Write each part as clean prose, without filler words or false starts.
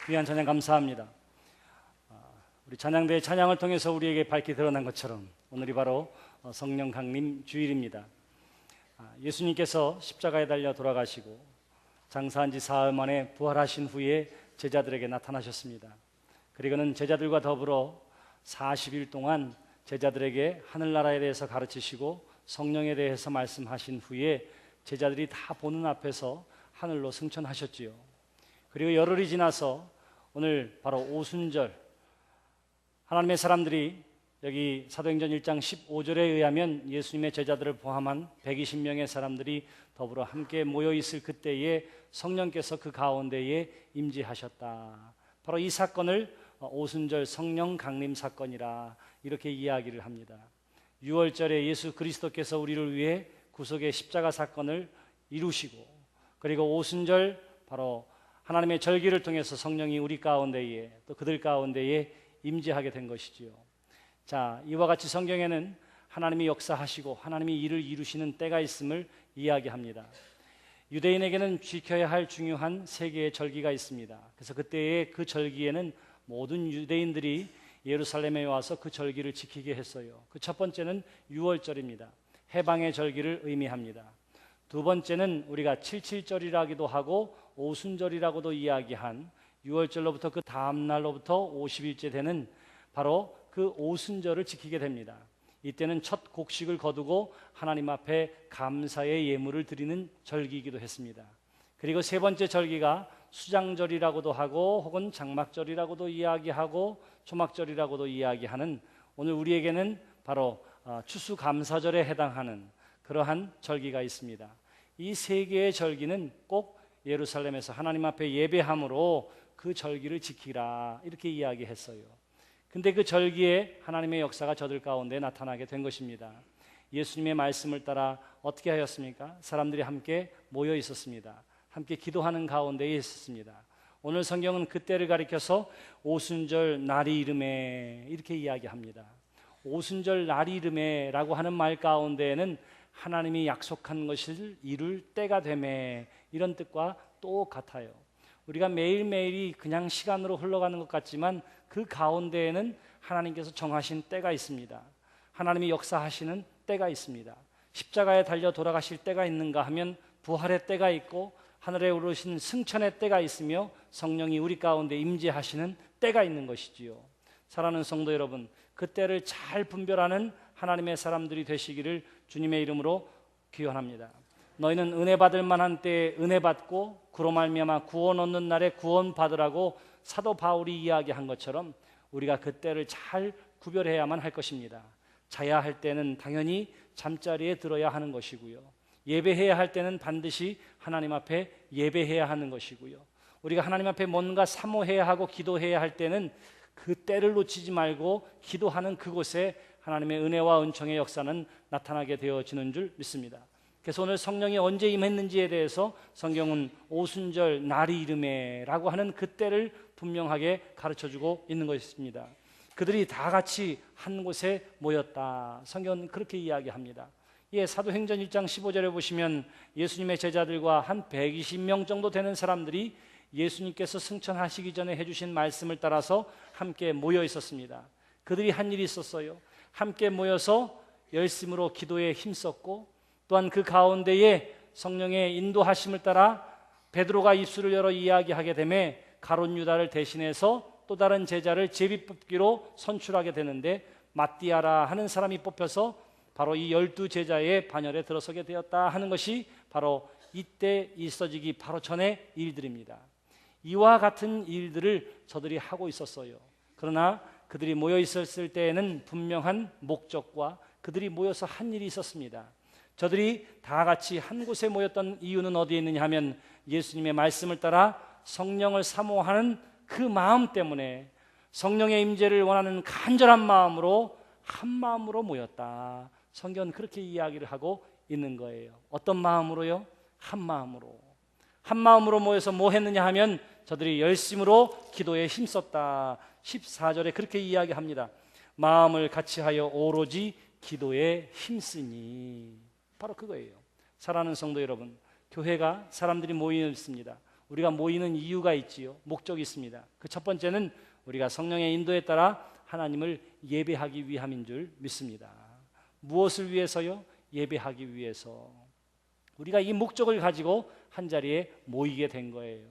귀한 찬양 감사합니다. 우리 찬양대의 찬양을 통해서 우리에게 밝게 드러난 것처럼 오늘이 바로 성령 강림 주일입니다. 예수님께서 십자가에 달려 돌아가시고 장사한 지 사흘 만에 부활하신 후에 제자들에게 나타나셨습니다. 그리고는 제자들과 더불어 40일 동안 제자들에게 하늘나라에 대해서 가르치시고 성령에 대해서 말씀하신 후에 제자들이 다 보는 앞에서 하늘로 승천하셨지요. 그리고 열흘이 지나서 오늘 바로 오순절, 하나님의 사람들이 여기 사도행전 1장 15절에 의하면 예수님의 제자들을 포함한 120명의 사람들이 더불어 함께 모여 있을 그때에 성령께서 그 가운데에 임재하셨다. 바로 이 사건을 오순절 성령 강림 사건이라 이렇게 이야기를 합니다. 6월절에 예수 그리스도께서 우리를 위해 구속의 십자가 사건을 이루시고, 그리고 오순절 바로 하나님의 절기를 통해서 성령이 우리 가운데에 또 그들 가운데에 임재하게 된 것이지요. 자, 이와 같이 성경에는 하나님이 역사하시고 하나님이 일을 이루시는 때가 있음을 이야기합니다. 유대인에게는 지켜야 할 중요한 세 개의 절기가 있습니다. 그래서 그때의 그 절기에는 모든 유대인들이 예루살렘에 와서 그 절기를 지키게 했어요. 그 첫 번째는 6월절입니다. 해방의 절기를 의미합니다. 두 번째는 우리가 77절이라기도 하고 오순절이라고도 이야기한 6월절로부터 그 다음 날로부터 50일째 되는 바로 그 오순절을 지키게 됩니다. 이때는 첫 곡식을 거두고 하나님 앞에 감사의 예물을 드리는 절기이기도 했습니다. 그리고 세 번째 절기가 수장절이라고도 하고 혹은 장막절이라고도 이야기하고 초막절이라고도 이야기하는, 오늘 우리에게는 바로 추수감사절에 해당하는 그러한 절기가 있습니다. 이 세 개의 절기는 꼭 예루살렘에서 하나님 앞에 예배함으로 그 절기를 지키라 이렇게 이야기했어요. 근데 그 절기에 하나님의 역사가 저들 가운데 나타나게 된 것입니다. 예수님의 말씀을 따라 어떻게 하였습니까? 사람들이 함께 모여 있었습니다. 함께 기도하는 가운데에 있었습니다. 오늘 성경은 그때를 가리켜서 오순절 날이 이름에 이렇게 이야기합니다. 오순절 날이 이름에 라고 하는 말 가운데에는 하나님이 약속한 것을 이룰 때가 되매 이런 뜻과 똑같아요. 우리가 매일매일이 그냥 시간으로 흘러가는 것 같지만 그 가운데에는 하나님께서 정하신 때가 있습니다. 하나님이 역사하시는 때가 있습니다. 십자가에 달려 돌아가실 때가 있는가 하면 부활의 때가 있고 하늘에 오르신 승천의 때가 있으며 성령이 우리 가운데 임재하시는 때가 있는 것이지요. 사랑하는 성도 여러분, 그 때를 잘 분별하는 하나님의 사람들이 되시기를 주님의 이름으로 기원합니다. 너희는 은혜 받을 만한 때에 은혜 받고 그로 말미암아 구원 얻는 날에 구원 받으라고 사도 바울이 이야기한 것처럼 우리가 그 때를 잘 구별해야만 할 것입니다. 자야 할 때는 당연히 잠자리에 들어야 하는 것이고요. 예배해야 할 때는 반드시 하나님 앞에 예배해야 하는 것이고요. 우리가 하나님 앞에 뭔가 사모해야 하고 기도해야 할 때는 그 때를 놓치지 말고 기도하는 그곳에 하나님의 은혜와 은총의 역사는 나타나게 되어지는 줄 믿습니다. 그래서 오늘 성령이 언제 임했는지에 대해서 성경은 오순절 날이 이름에 라고 하는 그 때를 분명하게 가르쳐주고 있는 것입니다. 그들이 다 같이 한 곳에 모였다. 성경은 그렇게 이야기합니다. 사도행전 1장 15절에 보시면 예수님의 제자들과 한 120명 정도 되는 사람들이 예수님께서 승천하시기 전에 해주신 말씀을 따라서 함께 모여 있었습니다. 그들이 한 일이 있었어요. 함께 모여서 열심으로 기도에 힘썼고, 또한 그 가운데에 성령의 인도하심을 따라 베드로가 입술을 열어 이야기하게 되매 가룟 유다를 대신해서 또 다른 제자를 제비뽑기로 선출하게 되는데 마띠아라 하는 사람이 뽑혀서 바로 이 12제자의 반열에 들어서게 되었다 하는 것이 바로 이때 있어지기 바로 전의 일들입니다. 이와 같은 일들을 저들이 하고 있었어요. 그러나 그들이 모여 있었을 때에는 분명한 목적과 그들이 모여서 한 일이 있었습니다. 저들이 다 같이 한 곳에 모였던 이유는 어디에 있느냐 하면 예수님의 말씀을 따라 성령을 사모하는 그 마음 때문에 성령의 임재를 원하는 간절한 마음으로 한 마음으로 모였다. 성경은 그렇게 이야기를 하고 있는 거예요. 어떤 마음으로요? 한 마음으로. 한 마음으로 모여서 뭐 했느냐 하면 저들이 열심으로 기도에 힘썼다. 14절에 그렇게 이야기합니다. 마음을 같이하여 오로지 기도에 힘쓰니. 바로 그거예요. 사랑하는 성도 여러분, 교회가 사람들이 모여 있습니다. 우리가 모이는 이유가 있지요. 목적이 있습니다. 그 첫 번째는 우리가 성령의 인도에 따라 하나님을 예배하기 위함인 줄 믿습니다. 무엇을 위해서요? 예배하기 위해서. 우리가 이 목적을 가지고 한자리에 모이게 된 거예요.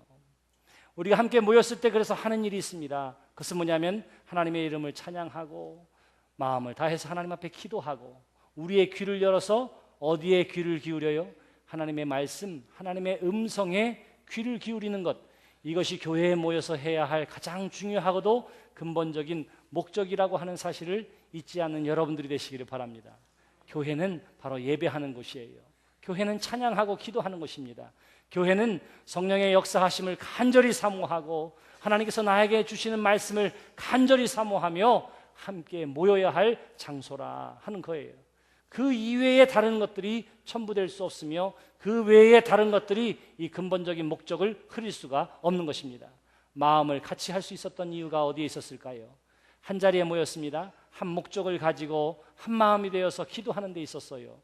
우리가 함께 모였을 때 그래서 하는 일이 있습니다. 그것은 뭐냐면 하나님의 이름을 찬양하고 마음을 다해서 하나님 앞에 기도하고 우리의 귀를 열어서 어디에 귀를 기울여요? 하나님의 말씀, 하나님의 음성에 귀를 기울이는 것. 이것이 교회에 모여서 해야 할 가장 중요하고도 근본적인 목적이라고 하는 사실을 잊지 않는 여러분들이 되시기를 바랍니다. 교회는 바로 예배하는 곳이에요. 교회는 찬양하고 기도하는 곳입니다. 교회는 성령의 역사하심을 간절히 사모하고 하나님께서 나에게 주시는 말씀을 간절히 사모하며 함께 모여야 할 장소라 하는 거예요. 그 이외에 다른 것들이 첨부될 수 없으며 그 외에 다른 것들이 이 근본적인 목적을 흐릴 수가 없는 것입니다. 마음을 같이 할 수 있었던 이유가 어디에 있었을까요? 한 자리에 모였습니다. 한 목적을 가지고 한 마음이 되어서 기도하는 데 있었어요.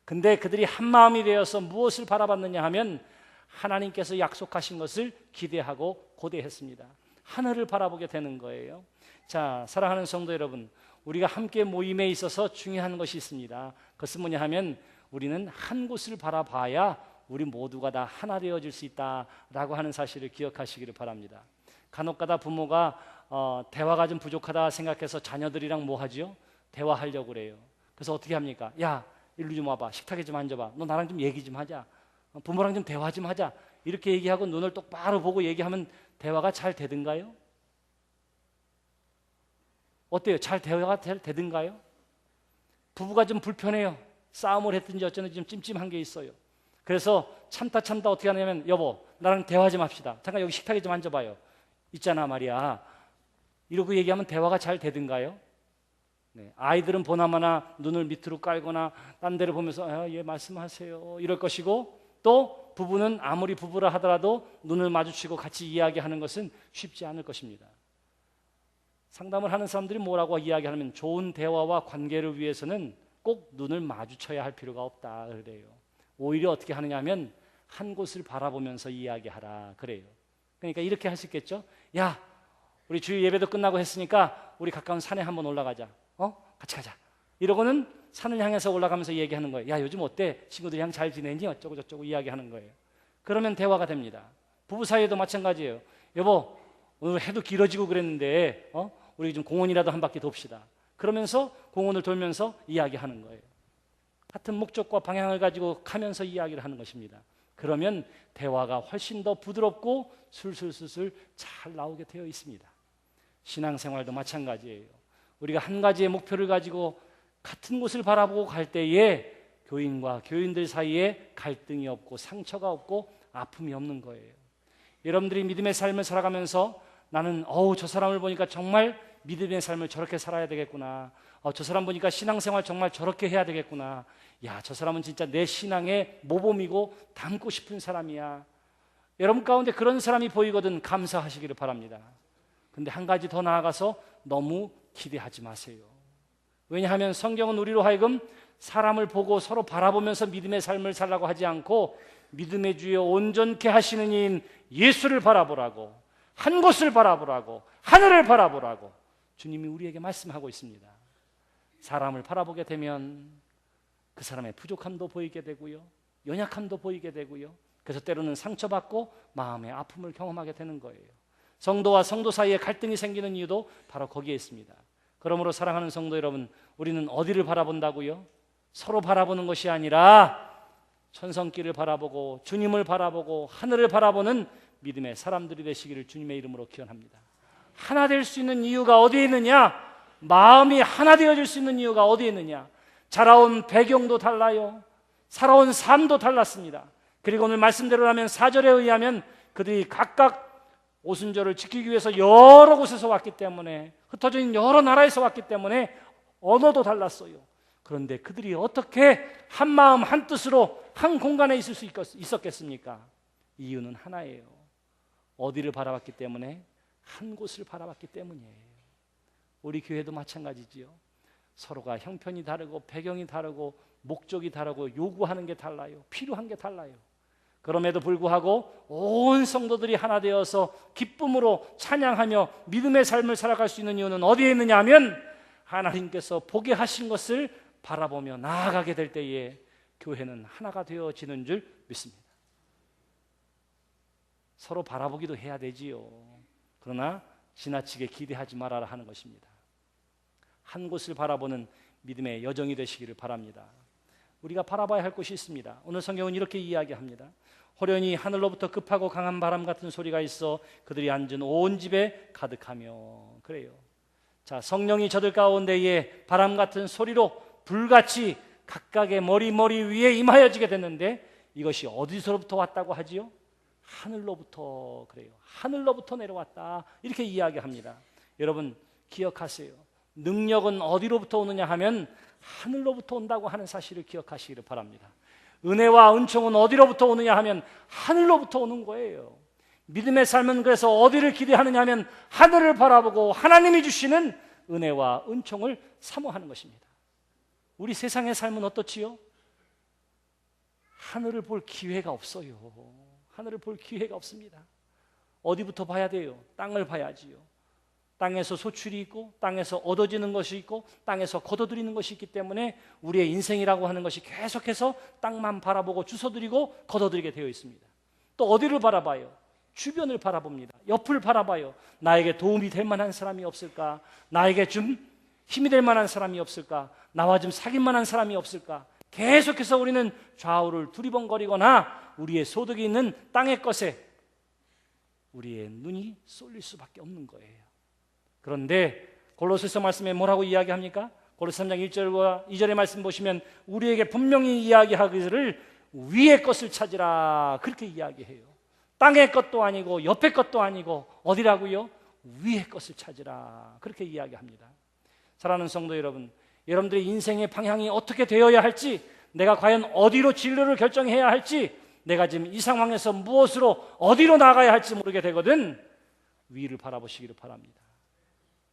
근데 그들이 한 마음이 되어서 무엇을 바라봤느냐 하면 하나님께서 약속하신 것을 기대하고 고대했습니다. 하늘을 바라보게 되는 거예요. 자, 사랑하는 성도 여러분, 우리가 함께 모임에 있어서 중요한 것이 있습니다. 그것은 뭐냐 하면 우리는 한 곳을 바라봐야 우리 모두가 다 하나 되어질 수 있다라고 하는 사실을 기억하시기를 바랍니다. 간혹가다 부모가 대화가 좀 부족하다 생각해서 자녀들이랑 뭐 하지요? 대화하려고 그래요. 그래서 어떻게 합니까? 야, 일로 좀 와봐. 식탁에 좀 앉아봐. 너 나랑 좀 얘기 좀 하자. 부모랑 좀 대화 좀 하자. 이렇게 얘기하고 눈을 똑바로 보고 얘기하면 대화가 잘 되든가요? 어때요? 잘 대화가 되든가요? 부부가 좀 불편해요. 싸움을 했든지 어쩌든지 좀 찜찜한 게 있어요. 그래서 참다 어떻게 하냐면 여보 나랑 대화 좀 합시다. 잠깐 여기 식탁에 좀 앉아봐요. 있잖아 말이야. 이러고 얘기하면 대화가 잘 되든가요? 네, 아이들은 보나마나 눈을 밑으로 깔거나 딴 데를 보면서 예 말씀하세요 이럴 것이고 또 부부는 아무리 부부라 하더라도 눈을 마주치고 같이 이야기하는 것은 쉽지 않을 것입니다. 상담을 하는 사람들이 뭐라고 이야기하면 좋은 대화와 관계를 위해서는 꼭 눈을 마주쳐야 할 필요가 없다 그래요. 오히려 어떻게 하느냐 하면 한 곳을 바라보면서 이야기하라 그래요. 그러니까 이렇게 할 수 있겠죠. 야 우리 주일 예배도 끝나고 했으니까 우리 가까운 산에 한번 올라가자. 같이 가자. 이러고는 산을 향해서 올라가면서 얘기하는 거예요. 야 요즘 어때? 친구들이랑 잘 지내니? 어쩌고 저쩌고 이야기하는 거예요. 그러면 대화가 됩니다. 부부 사이에도 마찬가지예요. 여보 오늘 해도 길어지고 그랬는데 우리 좀 공원이라도 한 바퀴 돕시다. 그러면서 공원을 돌면서 이야기하는 거예요. 같은 목적과 방향을 가지고 가면서 이야기를 하는 것입니다. 그러면 대화가 훨씬 더 부드럽고 술술술술 잘 나오게 되어 있습니다. 신앙생활도 마찬가지예요. 우리가 한 가지의 목표를 가지고 같은 곳을 바라보고 갈 때에 교인과 교인들 사이에 갈등이 없고 상처가 없고 아픔이 없는 거예요. 여러분들이 믿음의 삶을 살아가면서 나는 저 사람을 보니까 정말 믿음의 삶을 저렇게 살아야 되겠구나. 저 사람 보니까 신앙생활 정말 저렇게 해야 되겠구나. 야, 저 사람은 진짜 내 신앙의 모범이고 닮고 싶은 사람이야. 여러분 가운데 그런 사람이 보이거든 감사하시기를 바랍니다. 근데 한 가지 더 나아가서 너무 기대하지 마세요. 왜냐하면 성경은 우리로 하여금 사람을 보고 서로 바라보면서 믿음의 삶을 살라고 하지 않고 믿음의 주여 온전케 하시는 이인 예수를 바라보라고, 한 곳을 바라보라고, 하늘을 바라보라고 주님이 우리에게 말씀하고 있습니다. 사람을 바라보게 되면 그 사람의 부족함도 보이게 되고요, 연약함도 보이게 되고요, 그래서 때로는 상처받고 마음의 아픔을 경험하게 되는 거예요. 성도와 성도 사이에 갈등이 생기는 이유도 바로 거기에 있습니다. 그러므로 사랑하는 성도 여러분, 우리는 어디를 바라본다고요? 서로 바라보는 것이 아니라 천성길을 바라보고 주님을 바라보고 하늘을 바라보는 믿음의 사람들이 되시기를 주님의 이름으로 기원합니다. 하나 될 수 있는 이유가 어디에 있느냐? 마음이 하나 되어질 수 있는 이유가 어디에 있느냐? 자라온 배경도 달라요. 살아온 삶도 달랐습니다. 그리고 오늘 말씀대로라면 4절에 의하면 그들이 각각 오순절을 지키기 위해서 여러 곳에서 왔기 때문에, 흩어져 있는 여러 나라에서 왔기 때문에 언어도 달랐어요. 그런데 그들이 어떻게 한 마음 한 뜻으로 한 공간에 있을 수 있었겠습니까? 이유는 하나예요. 어디를 바라봤기 때문에? 한 곳을 바라봤기 때문이에요. 우리 교회도 마찬가지지요. 서로가 형편이 다르고 배경이 다르고 목적이 다르고 요구하는 게 달라요. 필요한 게 달라요. 그럼에도 불구하고 온 성도들이 하나 되어서 기쁨으로 찬양하며 믿음의 삶을 살아갈 수 있는 이유는 어디에 있느냐 하면 하나님께서 보게 하신 것을 바라보며 나아가게 될 때에 교회는 하나가 되어지는 줄 믿습니다. 서로 바라보기도 해야 되지요. 그러나 지나치게 기대하지 말아라 하는 것입니다. 한 곳을 바라보는 믿음의 여정이 되시기를 바랍니다. 우리가 바라봐야 할 곳이 있습니다. 오늘 성경은 이렇게 이야기합니다. 호련히 하늘로부터 급하고 강한 바람 같은 소리가 있어 그들이 앉은 온 집에 가득하며. 그래요. 자, 성령이 저들 가운데에 바람 같은 소리로 불같이 각각의 머리 위에 임하여지게 됐는데 이것이 어디서부터 왔다고 하지요? 하늘로부터. 그래요. 하늘로부터 내려왔다 이렇게 이야기합니다. 여러분 기억하세요. 능력은 어디로부터 오느냐 하면 하늘로부터 온다고 하는 사실을 기억하시기를 바랍니다. 은혜와 은총은 어디로부터 오느냐 하면 하늘로부터 오는 거예요. 믿음의 삶은 그래서 어디를 기대하느냐 하면 하늘을 바라보고 하나님이 주시는 은혜와 은총을 사모하는 것입니다. 우리 세상의 삶은 어떻지요? 하늘을 볼 기회가 없어요. 하늘을 볼 기회가 없습니다. 어디부터 봐야 돼요? 땅을 봐야지요. 땅에서 소출이 있고 땅에서 얻어지는 것이 있고 땅에서 거둬들이는 것이 있기 때문에 우리의 인생이라고 하는 것이 계속해서 땅만 바라보고 주워들이고 거둬들이게 되어 있습니다. 또 어디를 바라봐요? 주변을 바라봅니다. 옆을 바라봐요. 나에게 도움이 될 만한 사람이 없을까? 나에게 좀 힘이 될 만한 사람이 없을까? 나와 좀 사귈 만한 사람이 없을까? 계속해서 우리는 좌우를 두리번거리거나 우리의 소득이 있는 땅의 것에 우리의 눈이 쏠릴 수밖에 없는 거예요. 그런데 골로새서 말씀에 뭐라고 이야기합니까? 골로새 3장 1절과 2절의 말씀 보시면 우리에게 분명히 이야기하기를 위의 것을 찾으라 그렇게 이야기해요. 땅의 것도 아니고 옆의 것도 아니고 어디라고요? 위의 것을 찾으라 그렇게 이야기합니다. 사랑하는 성도 여러분, 여러분들의 인생의 방향이 어떻게 되어야 할지, 내가 과연 어디로 진로를 결정해야 할지, 내가 지금 이 상황에서 무엇으로 어디로 나가야 할지 모르게 되거든 위를 바라보시기를 바랍니다.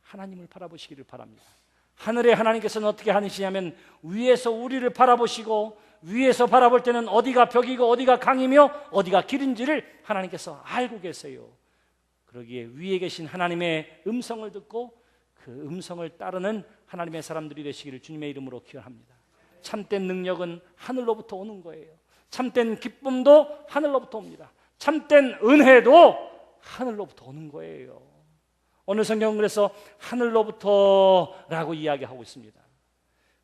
하나님을 바라보시기를 바랍니다. 하늘의 하나님께서는 어떻게 하시냐면 위에서 우리를 바라보시고 위에서 바라볼 때는 어디가 벽이고 어디가 강이며 어디가 길인지를 하나님께서 알고 계세요. 그러기에 위에 계신 하나님의 음성을 듣고 그 음성을 따르는 하나님의 사람들이 되시기를 주님의 이름으로 기원합니다. 참된 능력은 하늘로부터 오는 거예요. 참된 기쁨도 하늘로부터 옵니다. 참된 은혜도 하늘로부터 오는 거예요. 오늘 성경은 그래서 하늘로부터라고 이야기하고 있습니다.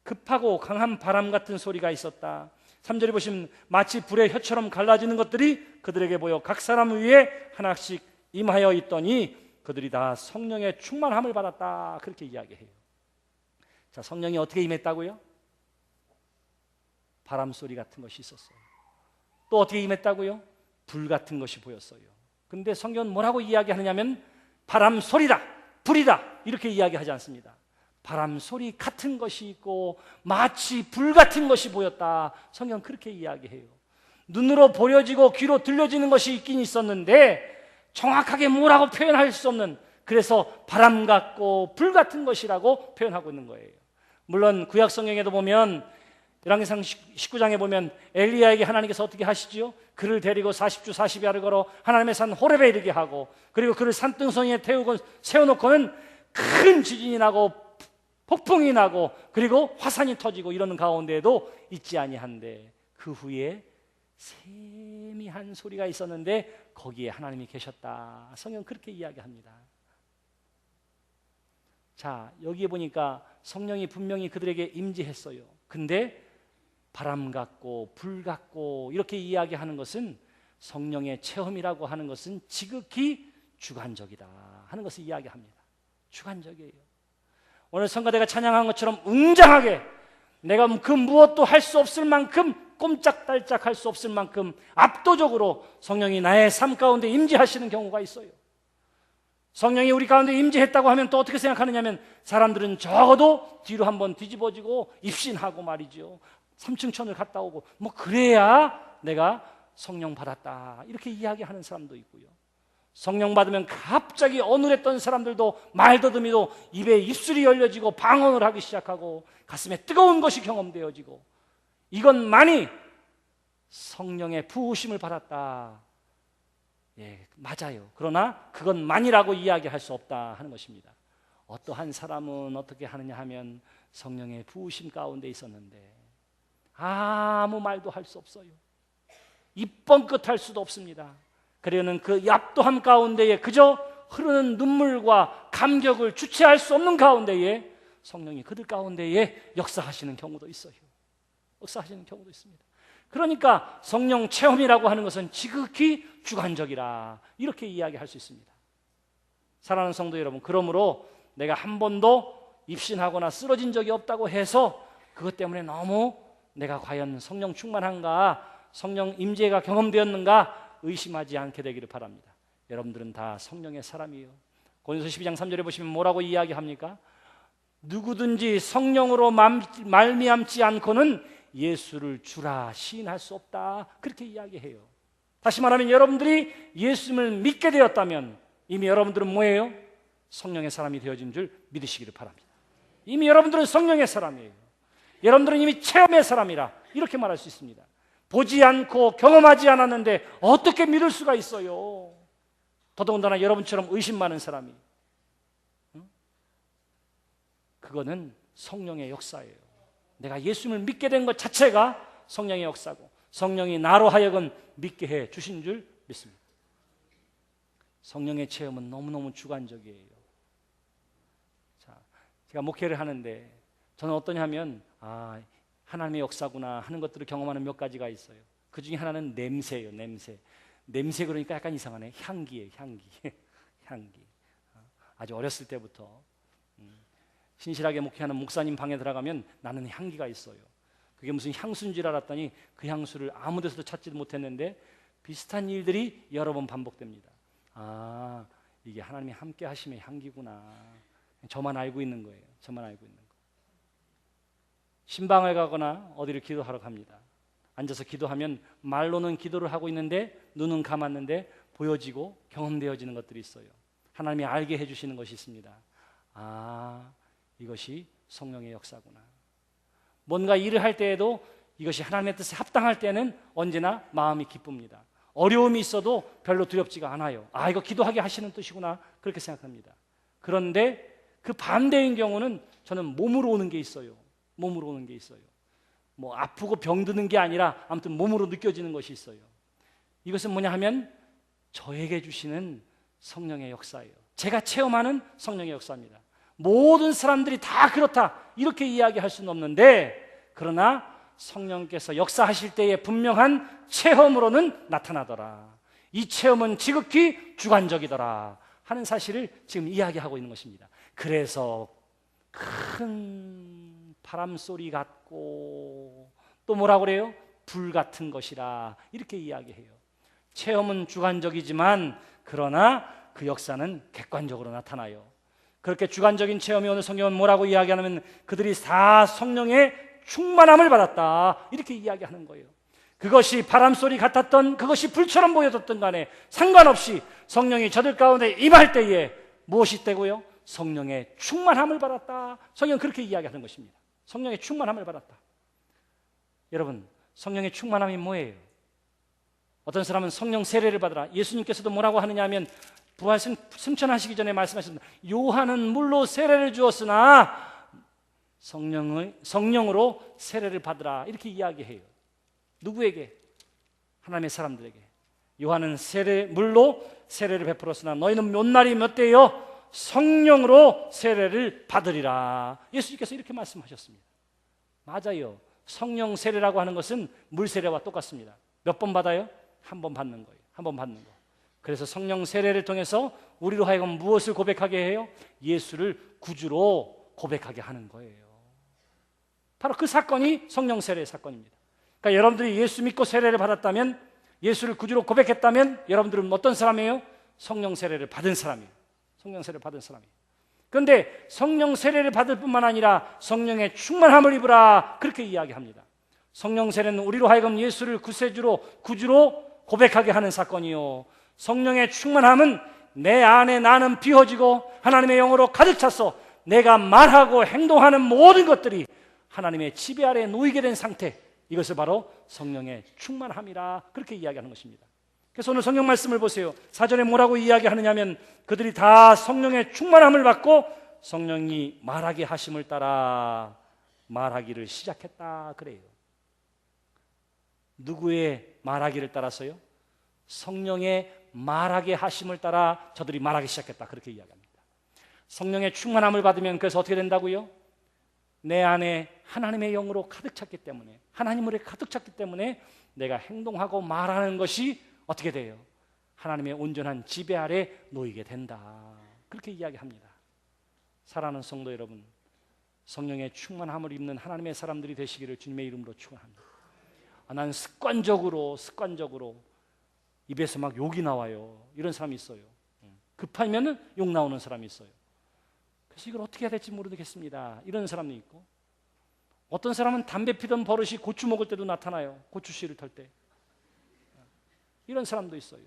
급하고 강한 바람 같은 소리가 있었다. 3절에 보시면 마치 불의 혀처럼 갈라지는 것들이 그들에게 보여 각 사람 위에 하나씩 임하여 있더니 그들이 다 성령의 충만함을 받았다 그렇게 이야기해요. 자, 성령이 어떻게 임했다고요? 바람 소리 같은 것이 있었어요. 또 어떻게 임했다고요? 불 같은 것이 보였어요. 근데 성경은 뭐라고 이야기하느냐면 바람 소리다, 불이다 이렇게 이야기하지 않습니다. 바람 소리 같은 것이 있고 마치 불 같은 것이 보였다. 성경은 그렇게 이야기해요. 눈으로 보여지고 귀로 들려지는 것이 있긴 있었는데 정확하게 뭐라고 표현할 수 없는, 그래서 바람 같고 불 같은 것이라고 표현하고 있는 거예요. 물론 구약 성경에도 보면 열왕기상 19장에 보면 엘리야에게 하나님께서 어떻게 하시지요? 그를 데리고 40주 40야를 걸어 하나님의 산 호렙에 이르게 하고 그리고 그를 산등성이에 태우고 세워놓고는 큰 지진이 나고 폭풍이 나고 그리고 화산이 터지고 이러는 가운데에도 있지 아니한데 그 후에 세미한 소리가 있었는데 거기에 하나님이 계셨다. 성경은 그렇게 이야기합니다. 자, 여기에 보니까 성령이 분명히 그들에게 임재했어요. 근데 바람 같고 불 같고 이렇게 이야기하는 것은 성령의 체험이라고 하는 것은 지극히 주관적이다 하는 것을 이야기합니다. 주관적이에요. 오늘 성가대가 찬양한 것처럼 웅장하게 내가 그 무엇도 할 수 없을 만큼 꼼짝달짝 할 수 없을 만큼 압도적으로 성령이 나의 삶 가운데 임재하시는 경우가 있어요. 성령이 우리 가운데 임재했다고 하면 또 어떻게 생각하느냐면 사람들은 적어도 뒤로 한번 뒤집어지고 입신하고 말이죠. 3층 천을 갔다 오고 뭐 그래야 내가 성령 받았다 이렇게 이야기하는 사람도 있고요. 성령 받으면 갑자기 어눌했던 사람들도 말더듬이도 입에 입술이 열려지고 방언을 하기 시작하고 가슴에 뜨거운 것이 경험되어지고 이것만이 성령의 부으심을 받았다. 예, 맞아요. 그러나 그것만이라고 이야기할 수 없다 하는 것입니다. 어떠한 사람은 어떻게 하느냐 하면 성령의 부으심 가운데 있었는데 아무 말도 할 수 없어요. 입 뻥끗할 수도 없습니다. 그러는 그 얍도함 가운데에 그저 흐르는 눈물과 감격을 주체할 수 없는 가운데에 성령이 그들 가운데에 역사하시는 경우도 있어요. 역사하시는 경우도 있습니다. 그러니까 성령 체험이라고 하는 것은 지극히 주관적이라 이렇게 이야기할 수 있습니다. 사랑하는 성도 여러분, 그러므로 내가 한 번도 입신하거나 쓰러진 적이 없다고 해서 그것 때문에 너무 내가 과연 성령 충만한가, 성령 임재가 경험되었는가 의심하지 않게 되기를 바랍니다. 여러분들은 다 성령의 사람이에요. 고린도서 12장 3절에 보시면 뭐라고 이야기합니까? 누구든지 성령으로 말미암지 않고는 예수를 주라 시인할 수 없다, 그렇게 이야기해요. 다시 말하면 여러분들이 예수님을 믿게 되었다면 이미 여러분들은 뭐예요? 성령의 사람이 되어진 줄 믿으시기를 바랍니다. 이미 여러분들은 성령의 사람이에요. 여러분들은 이미 체험의 사람이라 이렇게 말할 수 있습니다. 보지 않고 경험하지 않았는데 어떻게 믿을 수가 있어요? 더더군다나 여러분처럼 의심 많은 사람이, 그거는 성령의 역사예요. 내가 예수님을 믿게 된 것 자체가 성령의 역사고 성령이 나로 하여금 믿게 해 주신 줄 믿습니다. 성령의 체험은 너무너무 주관적이에요. 자, 제가 목회를 하는데 저는 어떠냐 하면 하나님의 역사구나 하는 것들을 경험하는 몇 가지가 있어요. 그 중에 하나는 냄새예요. 냄새 그러니까 약간 이상하네. 향기예요. 향기. 아주 어렸을 때부터 신실하게 목회하는 목사님 방에 들어가면 나는 향기가 있어요. 그게 무슨 향수인 줄 알았더니 그 향수를 아무 데서도 찾지도 못했는데 비슷한 일들이 여러 번 반복됩니다. 이게 하나님이 함께 하심의 향기구나. 저만 알고 있는 거예요. 저만 알고 있는 거. 신방을 가거나 어디를 기도하러 갑니다. 앉아서 기도하면 말로는 기도를 하고 있는데 눈은 감았는데 보여지고 경험되어지는 것들이 있어요. 하나님이 알게 해주시는 것이 있습니다. 이것이 성령의 역사구나. 뭔가 일을 할 때에도 이것이 하나님의 뜻에 합당할 때는 언제나 마음이 기쁩니다. 어려움이 있어도 별로 두렵지가 않아요. 이거 기도하게 하시는 뜻이구나, 그렇게 생각합니다. 그런데 그 반대인 경우는 저는 몸으로 오는 게 있어요. 몸으로 오는 게 있어요. 뭐 아프고 병드는 게 아니라 아무튼 몸으로 느껴지는 것이 있어요. 이것은 뭐냐 하면 저에게 주시는 성령의 역사예요. 제가 체험하는 성령의 역사입니다. 모든 사람들이 다 그렇다 이렇게 이야기할 수는 없는데, 그러나 성령께서 역사하실 때에 분명한 체험으로는 나타나더라. 이 체험은 지극히 주관적이더라 하는 사실을 지금 이야기하고 있는 것입니다. 그래서 큰 바람 소리 같고 또 뭐라고 그래요? 불 같은 것이라 이렇게 이야기해요. 체험은 주관적이지만 그러나 그 역사는 객관적으로 나타나요. 그렇게 주관적인 체험이 오늘 성경은 뭐라고 이야기하냐면 그들이 다 성령의 충만함을 받았다 이렇게 이야기하는 거예요. 그것이 바람소리 같았던, 그것이 불처럼 보여졌던 간에 상관없이 성령이 저들 가운데 임할 때에 무엇이 되고요? 성령의 충만함을 받았다. 성경은 그렇게 이야기하는 것입니다. 성령의 충만함을 받았다. 여러분, 성령의 충만함이 뭐예요? 어떤 사람은 성령 세례를 받으라. 예수님께서도 뭐라고 하느냐 하면 부활 승천하시기 전에 말씀하셨습니다. 요한은 물로 세례를 주었으나 성령으로 세례를 받으라 이렇게 이야기해요. 누구에게? 하나님의 사람들에게. 요한은 물로 세례를 베풀었으나 너희는 몇 날이 몇 대요? 성령으로 세례를 받으리라. 예수님께서 이렇게 말씀하셨습니다. 맞아요. 성령 세례라고 하는 것은 물 세례와 똑같습니다. 몇 번 받아요? 한 번 받는 거예요. 한 번 받는 거. 그래서 성령 세례를 통해서 우리로 하여금 무엇을 고백하게 해요? 예수를 구주로 고백하게 하는 거예요. 바로 그 사건이 성령 세례의 사건입니다. 그러니까 여러분들이 예수 믿고 세례를 받았다면, 예수를 구주로 고백했다면 여러분들은 어떤 사람이에요? 성령 세례를 받은 사람이에요. 성령 세례를 받은 사람이에요. 그런데 성령 세례를 받을 뿐만 아니라 성령의 충만함을 입으라 그렇게 이야기합니다. 성령 세례는 우리로 하여금 예수를 구주로 고백하게 하는 사건이요, 성령의 충만함은 내 안에 나는 비워지고 하나님의 영으로 가득 차서 내가 말하고 행동하는 모든 것들이 하나님의 지배 아래에 놓이게 된 상태, 이것을 바로 성령의 충만함이라 그렇게 이야기하는 것입니다. 그래서 오늘 성경 말씀을 보세요. 사전에 뭐라고 이야기하느냐 하면 그들이 다 성령의 충만함을 받고 성령이 말하게 하심을 따라 말하기를 시작했다 그래요. 누구의 말하기를 따라서요? 성령의 말하게 하심을 따라 저들이 말하기 시작했다 그렇게 이야기합니다. 성령의 충만함을 받으면 그래서 어떻게 된다고요? 내 안에 하나님의 영으로 가득 찼기 때문에, 하나님으로 가득 찼기 때문에 내가 행동하고 말하는 것이 어떻게 돼요? 하나님의 온전한 지배 아래 놓이게 된다 그렇게 이야기합니다. 사랑하는 성도 여러분, 성령의 충만함을 입는 하나님의 사람들이 되시기를 주님의 이름으로 축원합니다. 난 습관적으로 입에서 막 욕이 나와요. 이런 사람이 있어요. 급하면 욕 나오는 사람이 있어요. 그래서 이걸 어떻게 해야 될지 모르겠습니다. 이런 사람이 있고, 어떤 사람은 담배 피던 버릇이 고추 먹을 때도 나타나요. 고추씨를 털 때. 이런 사람도 있어요.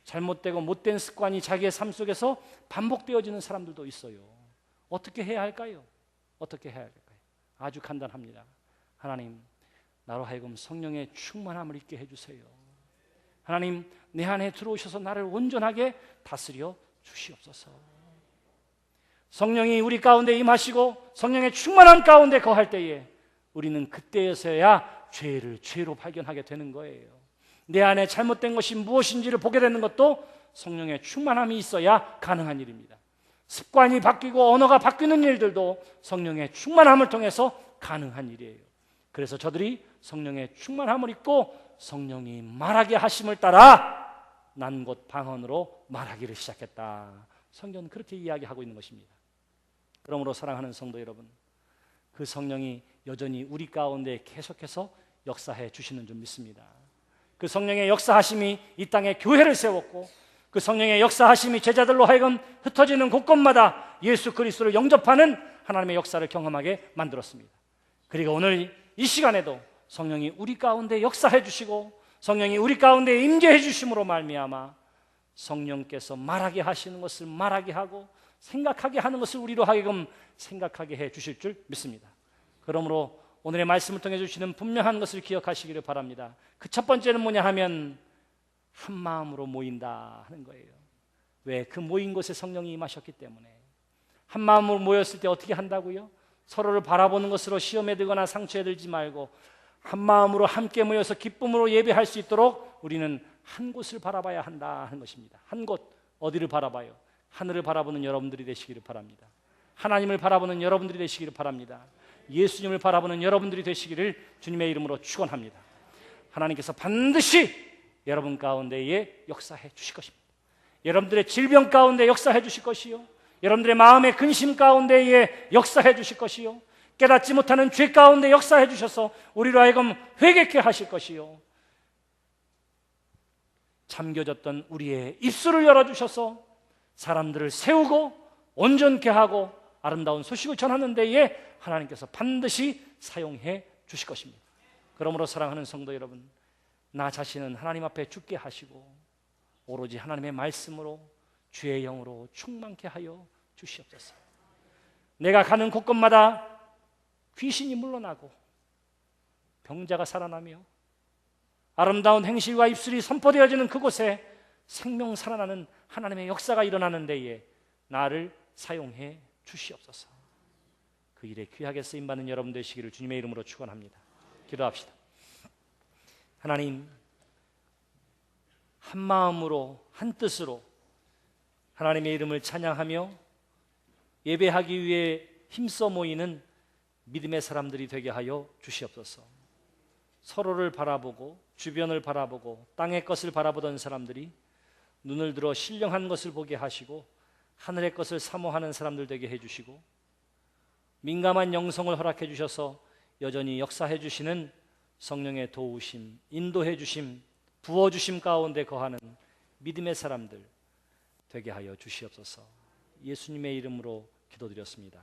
잘못되고 못된 습관이 자기의 삶 속에서 반복되어지는 사람들도 있어요. 어떻게 해야 할까요? 어떻게 해야 할까요? 아주 간단합니다. 하나님, 나로 하여금 성령의 충만함을 입게 해주세요. 하나님, 내 안에 들어오셔서 나를 온전하게 다스려 주시옵소서. 성령이 우리 가운데 임하시고 성령의 충만함 가운데 거할 때에 우리는 그때에서야 죄를 죄로 발견하게 되는 거예요. 내 안에 잘못된 것이 무엇인지를 보게 되는 것도 성령의 충만함이 있어야 가능한 일입니다. 습관이 바뀌고 언어가 바뀌는 일들도 성령의 충만함을 통해서 가능한 일이에요. 그래서 저들이 성령의 충만함을 입고 성령이 말하게 하심을 따라 난 곧 방언으로 말하기를 시작했다. 성경은 그렇게 이야기하고 있는 것입니다. 그러므로 사랑하는 성도 여러분, 그 성령이 여전히 우리 가운데 계속해서 역사해 주시는 줄 믿습니다. 그 성령의 역사하심이 이 땅에 교회를 세웠고, 그 성령의 역사하심이 제자들로 하여금 흩어지는 곳곳마다 예수 그리스도를 영접하는 하나님의 역사를 경험하게 만들었습니다. 그리고 오늘 이 시간에도 성령이 우리 가운데 역사해 주시고 성령이 우리 가운데 임재해 주심으로 말미암아 성령께서 말하게 하시는 것을 말하게 하고 생각하게 하는 것을 우리로 하여금 생각하게 해 주실 줄 믿습니다. 그러므로 오늘의 말씀을 통해 주시는 분명한 것을 기억하시기를 바랍니다. 그 첫 번째는 뭐냐 하면 한 마음으로 모인다 하는 거예요. 왜? 그 모인 곳에 성령이 임하셨기 때문에. 한 마음으로 모였을 때 어떻게 한다고요? 서로를 바라보는 것으로 시험에 들거나 상처에 들지 말고 한 마음으로 함께 모여서 기쁨으로 예배할 수 있도록 우리는 한 곳을 바라봐야 한다 하는 것입니다. 한 곳, 어디를 바라봐요? 하늘을 바라보는 여러분들이 되시기를 바랍니다. 하나님을 바라보는 여러분들이 되시기를 바랍니다. 예수님을 바라보는 여러분들이 되시기를 주님의 이름으로 축원합니다. 하나님께서 반드시 여러분 가운데에 역사해 주실 것입니다. 여러분들의 질병 가운데 역사해 주실 것이요, 여러분들의 마음의 근심 가운데에 역사해 주실 것이요, 깨닫지 못하는 죄 가운데 역사해 주셔서 우리로 하여금 회개케 하실 것이요, 잠겨졌던 우리의 입술을 열어주셔서 사람들을 세우고 온전케 하고 아름다운 소식을 전하는 데에 하나님께서 반드시 사용해 주실 것입니다. 그러므로 사랑하는 성도 여러분, 나 자신은 하나님 앞에 죽게 하시고 오로지 하나님의 말씀으로 주의 영으로 충만케 하여 주시옵소서. 내가 가는 곳곳마다 귀신이 물러나고 병자가 살아나며 아름다운 행실과 입술이 선포되어지는 그곳에 생명 살아나는 하나님의 역사가 일어나는 데에 나를 사용해 주시옵소서. 그 일에 귀하게 쓰임받는 여러분 되시기를 주님의 이름으로 축원합니다. 기도합시다. 하나님, 한 마음으로 한 뜻으로 하나님의 이름을 찬양하며 예배하기 위해 힘써 모이는 믿음의 사람들이 되게 하여 주시옵소서. 서로를 바라보고 주변을 바라보고 땅의 것을 바라보던 사람들이 눈을 들어 신령한 것을 보게 하시고 하늘의 것을 사모하는 사람들 되게 해주시고 민감한 영성을 허락해 주셔서 여전히 역사해 주시는 성령의 도우심, 인도해 주심, 부어주심 가운데 거하는 믿음의 사람들 되게 하여 주시옵소서. 예수님의 이름으로 기도드렸습니다.